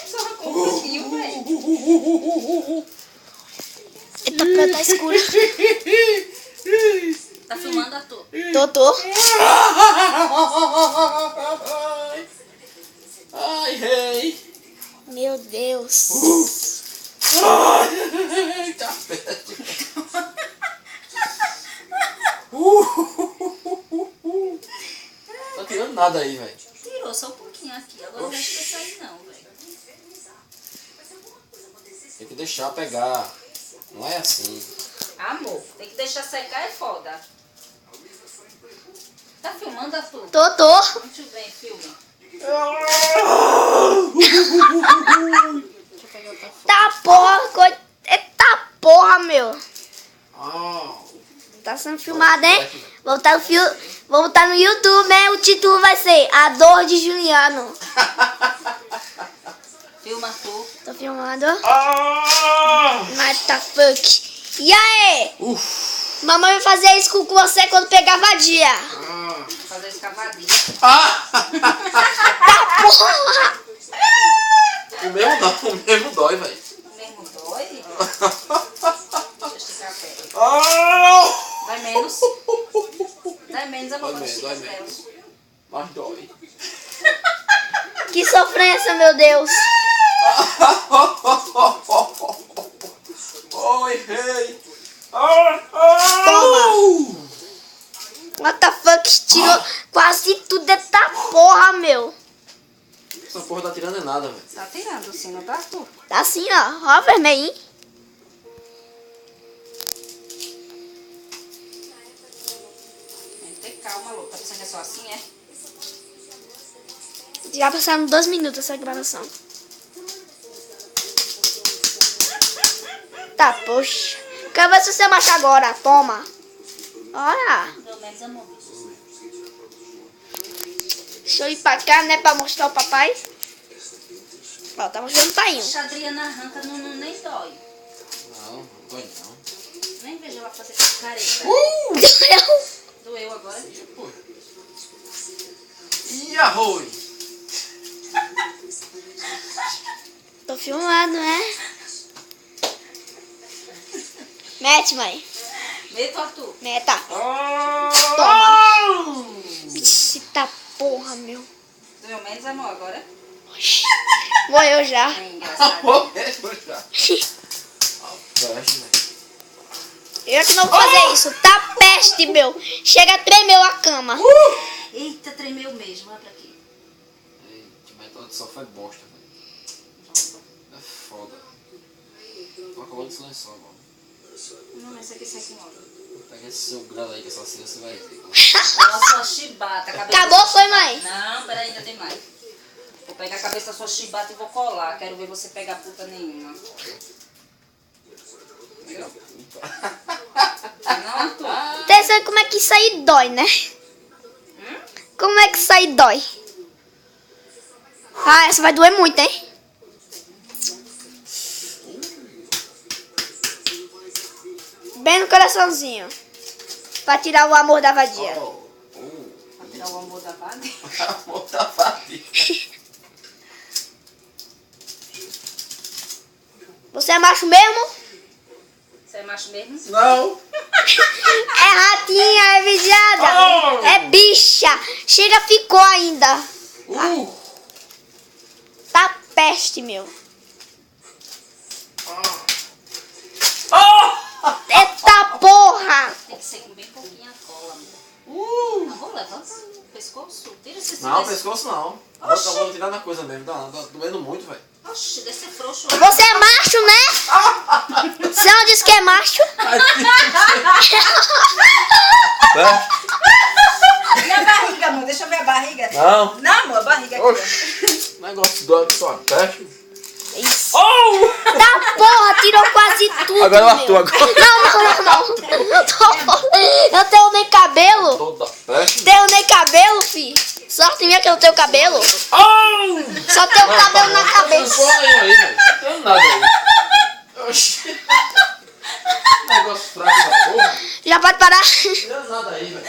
Só arrancou um pouquinho, velho. Eita, pé tá escuro. Tá filmando, Arthur? Tô. Ai, rei. Meu Deus. Ai, cafete. Tá tirando nada aí, velho. Tirou só um pouquinho aqui. Agora não deixa eu sair não, velho. Tem que deixar pegar. Não é assim. Amor, tem que deixar secar, é foda. Tá filmando, Arthur? Tô. Muito bem, filma. Deixa eu pegar outra foto. Tá porra, eita porra, meu. Tá sendo filmado, hein? Vou botar no YouTube, né? O título vai ser A Dor de Juliano. Filma, Arthur. Tô filmando. What the fuck? E aí? Mamãe vai fazer isso com você quando pegar vadia. Vou fazer escavadinha. Tá porra! O mesmo dói, velho. O mesmo dói? Deixa eu esticar a perna. Dói menos. Dói menos, amor, quando estica as pernas. Mas dói. Que sofrência, meu Deus. Oi, rei. Toma. What the fuck? Tirou quase tudo dessa porra, meu. Essa porra tá tirando é nada, velho. Tá tirando sim, não tá, Arthur? Tá assim, ó. Ó, vermelhinho. Tem que ter calma, louco. Tá pensando que é só assim, é? Já passaram 2 minutos essa gravação. Tá, poxa. Quero ver se você marcha agora. Toma. Olha. Pelo menos, amor. Deixa eu ir pra cá, né? Pra mostrar o papai. Ó, tá mostrando o pai. A Adriana arranca, nem dói. Não dói não. Nem vejo ela fazer com careta. Doeu agora? E arroz? Tô filmando, né? Mete, mãe. Meto, Arthur. Meta. Toma. Eita porra, meu. Doeu menos, amor, agora? Morreu já. É engraçado. Morreu já. Peste, velho. Eu que não vou fazer isso. Tá peste, meu. Chega, tremeu a cama. Eita, tremeu mesmo. Olha pra aqui. Eita, mas todo só foi bosta, velho. É foda. Tô acabando de silenciar agora. Não, mas isso aqui sai com óleo. Pega esse seu grau aí que essa cena você vai ver. Olha a sua chibata. Acabou, foi, mãe? Não, peraí, ainda tem mais. Vou pegar a cabeça da sua chibata e vou colar. Quero ver você pegar puta nenhuma. Viu? Não, Arthur. Você sabe como é que isso aí dói, né? Como é que isso aí dói? Ah, essa vai doer muito, hein? Bem no coraçãozinho. Pra tirar o amor da vadia. Pra tirar o amor da vaga. Amor da vadia. Você é macho mesmo? Você é macho mesmo? Não. É ratinha, é vigiada. É bicha. Chega, ficou ainda. Tá peste, meu. Eita porra. Tem que ser com bem pouquinha cola, amor. Amor, levanta o pescoço. Tira esse Não, desse- pescoço não. Oxi. Eu vou tirar na coisa mesmo. Tá doendo muito, velho. Oxi, desse frouxo. Você é macho, né? Você não disse que é macho? Minha barriga, amor. Deixa eu ver a barriga. Não. Não, amor, a barriga aqui. Oxi. Negócio dói que só peste. Isso. Tá porra, tirou quase tudo. Agora o meu. Arthur, agora. Não. Eu tenho nem cabelo. Toda peste. Tenho nem cabelo, fi. Sorte minha que eu não tenho cabelo. Só tenho cabelo na cabeça. Não aí, velho. Não tem nada aí. Oxi. Negócio fraco da porra. Já pode parar? Não tem nada aí, velho.